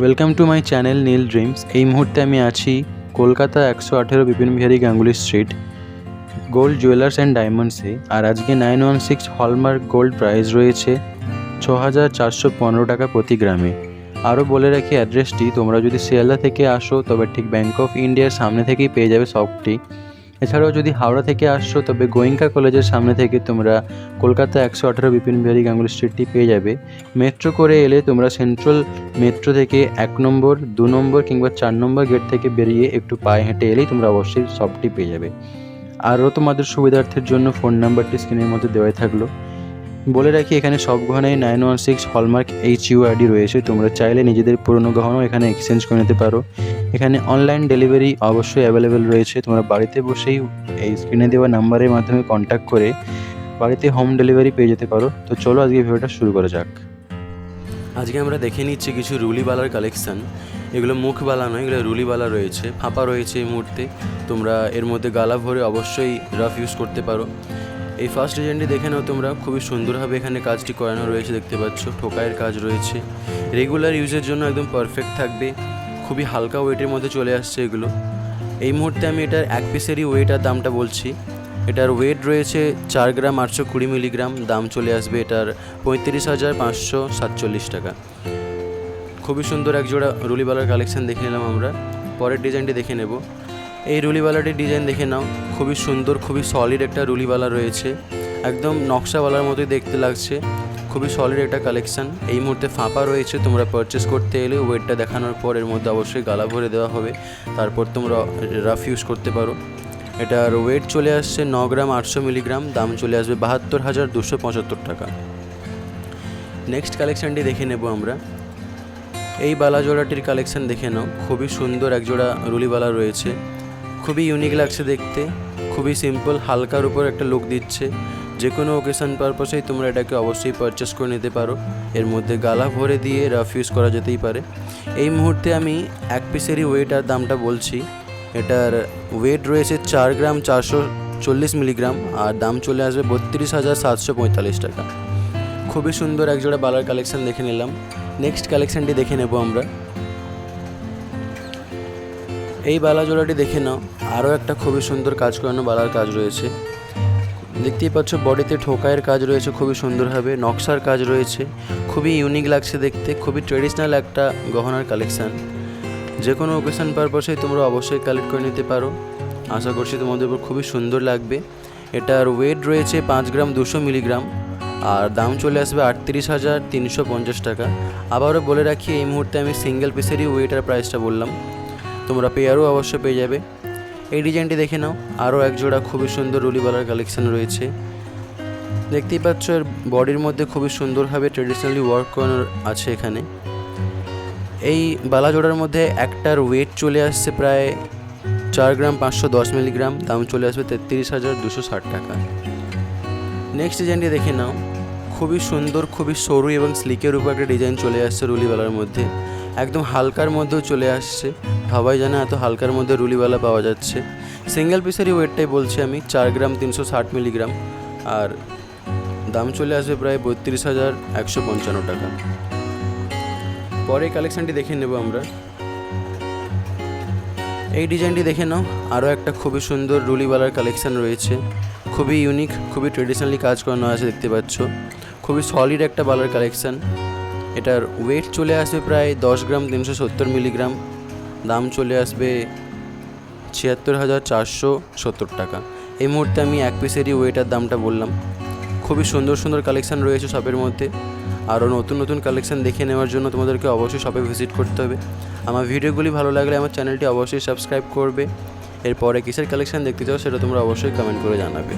Welcome to my channel Neel dreams. এই মুহূর্তে আমি আছি Kolkata 118 Bipin Behari Ganguly street gold jewellers and ডায়মন্ডসে। আর আজকে 916 হলমার্ক গোল্ড প্রাইস রয়েছে 6415 টাকা প্রতি গ্রামে। আরও বলে রাখি অ্যাড্রেসটি, তোমরা যদি শিয়ালদা থেকে আসো তবে ঠিক ব্যাঙ্ক অফ ইন্ডিয়ার সামনে থেকেই পেয়ে যাবে শপটি। এছাড়াও যদি হাওড়া থেকে আসছো তবে গোয়েঙ্কা কলেজের সামনে থেকে তোমরা কলকাতা 118 বিপিন বিহারী গাঙ্গুলি স্ট্রিটটি পেয়ে যাবে। মেট্রো করে এলে তোমরা সেন্ট্রাল মেট্রো থেকে 1 নম্বর 2 নম্বর কিংবা 4 নম্বর গেট থেকে বেরিয়ে একটু পায়ে হেঁটে এলেই তোমরা অবশ্যই শপটি পেয়ে যাবে। আরও তোমাদের সুবিধার্থের জন্য ফোন নাম্বারটি স্ক্রিনের মধ্যে দেওয়াই থাকলো। বলে রাখি এখানে সব গহনায় 916 হলমার্ক HUID রয়েছে। তোমরা চাইলে নিজেদের পুরনো গহনাও এখানে এক্সচেঞ্জ করে নিতে পারো। এখানে অনলাইন ডেলিভারি অবশ্যই অ্যাভেলেবেল রয়েছে। তোমরা বাড়িতে বসেই এই স্ক্রিনে দেওয়া নাম্বারের মাধ্যমে কন্ট্যাক্ট করে বাড়িতে হোম ডেলিভারি পেয়ে যেতে পারো। তো চলো আজকে ভিডিওটা শুরু করা যাক। আজকে আমরা দেখে নিচ্ছি কিছু রুলিবালার কালেকশান। এগুলো মুখবালা নয়, এগুলো রুলিবালা রয়েছে, ফাঁপা রয়েছে এই মুহূর্তে। তোমরা এর মধ্যে গালা ভরে অবশ্যই রাফ ইউজ করতে পারো। এই ফার্স্ট ডিজাইনটি দেখে নাও তোমরা, খুবই সুন্দরভাবে এখানে কাজটি করানো রয়েছে, দেখতে পাচ্ছ ঠোকায়ের কাজ রয়েছে। রেগুলার ইউজের জন্য একদম পারফেক্ট থাকবে, খুবই হালকা ওয়েটের মধ্যে চলে আসছে এগুলো। এই মুহূর্তে আমি এটার এক পিসেরই ওয়েট আর দামটা বলছি। এটার ওয়েট রয়েছে 4 গ্রাম 820 মিলিগ্রাম, দাম চলে আসবে এটার 35,547 টাকা। খুবই সুন্দর এক জোড়া রুলিবালার কালেকশান দেখে নিলাম আমরা। পরের ডিজাইনটি দেখে নেব। এই রুলিবালাটির ডিজাইন দেখে নাও, খুবই সুন্দর, খুবই সলিড একটা রুলিবালা রয়েছে, একদম নকশাওয়ালার মতোই দেখতে লাগছে। খুবই সলিড একটা কালেকশান। এই মুহূর্তে ফাঁপা রয়েছে, তোমরা পারচেস করতে এলে ওয়েটটা দেখানোর পর এর মধ্যে অবশ্যই গালা ভরে দেওয়া হবে, তারপর তোমরা রাফ ইউজ করতে পারো। এটার ওয়েট চলে আসছে 9 গ্রাম 800 মিলিগ্রাম, দাম চলে আসবে 72,275 টাকা। নেক্সট কালেকশানটি দেখে নেব আমরা। এই বালা জোড়াটির কালেকশান দেখে নাও, খুবই সুন্দর এক জোড়া রুলিবালা রয়েছে, খুবই ইউনিক লাগছে দেখতে, খুবই সিম্পল, হালকার উপর একটা লুক দিচ্ছে। যে কোনো ওকেশন পারপাসেই তোমরা এটাকে অবশ্যই পারচেস করে নিতে পারো। এর মধ্যে গালা ভরে দিয়ে রাফ ইউজ করা যেতেই পারে। এই মুহূর্তে আমি এক পিসেরই ওয়েট আর দামটা বলছি। এটার ওয়েট রয়েছে 4 গ্রাম 440 মিলিগ্রাম, আর দাম চলে আসবে 32,745 টাকা। খুবই সুন্দর এক জোড়া বালার কালেকশান দেখে নিলাম। নেক্সট কালেকশানটি দেখে নেব আমরা। এই বালা জোড়াটি দেখে নাও, আরও একটা খুবই সুন্দর কাজ করানো বালার কাজ রয়েছে। দেখতেই পাচ্ছ বডিতে ঠোকায়ের কাজ রয়েছে, খুবই সুন্দরভাবে নকশার কাজ রয়েছে, খুবই ইউনিক লাগছে দেখতে, খুবই ট্রেডিশনাল একটা গহনার কালেকশান। যে কোনো ওকেশন পারপাসেই তোমরা অবশ্যই কালেক্ট করে নিতে পারো। আশা করছি তোমাদের উপর খুবই সুন্দর লাগবে। এটার ওয়েট রয়েছে 5 গ্রাম 200 মিলিগ্রাম, আর দাম চলে আসবে 38,350 টাকা। আবারও বলে রাখি এই মুহূর্তে আমি সিঙ্গেল পিসেরই ওয়েট আর প্রাইসটা বললাম, তোমরা পেয়ারও অবশ্যই পেয়ে যাবে। এই ডিজাইনটি দেখে নাও, আরও এক জোড়া খুবই সুন্দর রুলিবালার কালেকশান রয়েছে। দেখতেই পাচ্ছ এর বডির মধ্যে খুবই সুন্দরভাবে ট্রেডিশনালি ওয়ার্ক করানো আছে এখানে। এই বালা জোড়ার মধ্যে একটার ওয়েট চলে আসছে প্রায় 4 গ্রাম 510 মিলিগ্রাম, দাম চলে আসবে 33,260 টাকা। নেক্সট ডিজাইনটি দেখে নাও, খুবই সুন্দর, খুবই সরু এবং স্লিকের উপর একটা ডিজাইন চলে আসছে রুলিবালার মধ্যে, একদম হালকার মধ্যেও চলে আসছে। সবাই জানে এত হালকার মধ্যে রুলিবালা পাওয়া যাচ্ছে। সিঙ্গেল পিসেরই ওয়েটটাই বলছি আমি, 4 গ্রাম 360 মিলিগ্রাম, আর দাম চলে আসবে প্রায় 32,155 টাকা। পরে কালেকশানটি দেখে নেব আমরা। এই ডিজাইনটি দেখে নাও, আরও একটা খুবই সুন্দর রুলিবালার কালেকশান রয়েছে, খুবই ইউনিক, খুবই ট্রেডিশনালি কাজ করানো আছে, দেখতে পাচ্ছ খুবই সলিড একটা বালার কালেকশান। এটার ওয়েট চলে আসবে প্রায় 10 গ্রাম 370 মিলিগ্রাম, দাম চলে আসবে 76,470 টাকা। এই মুহূর্তে আমি এক পিসেরই ওয়েটার দামটা বললাম। খুবই সুন্দর সুন্দর কালেকশান রয়েছে শপের মধ্যে। আরও নতুন নতুন কালেকশান দেখে নেওয়ার জন্য তোমাদেরকে অবশ্যই শপে ভিজিট করতে হবে। আমার ভিডিওগুলি ভালো লাগলে আমার চ্যানেলটি অবশ্যই সাবস্ক্রাইব করবে। এরপরে কিসের কালেকশান দেখতে চাও সেটা তোমরা অবশ্যই কমেন্ট করে জানাবে।